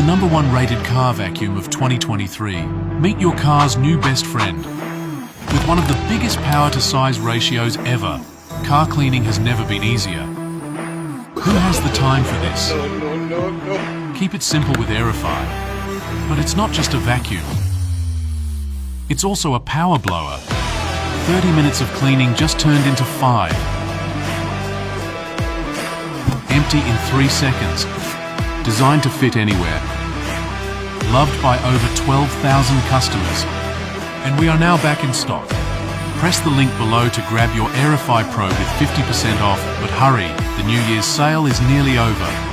the #1 rated car vacuum of 2023. Meet your car's new best friend. With one of the biggest power-to-size ratios ever, car cleaning has never been easier. Who has the time for this? Keep it simple with Aerify. But it's not just a vacuum. It's also a power blower. 30 minutes of cleaning just turned into 5. Empty in 3 seconds. Designed to fit anywhere. Loved by over 12,000 customers. And we are now back in stock. Press the link below to grab your Aerify Pro with 50% off, but hurry, the New Year's sale is nearly over.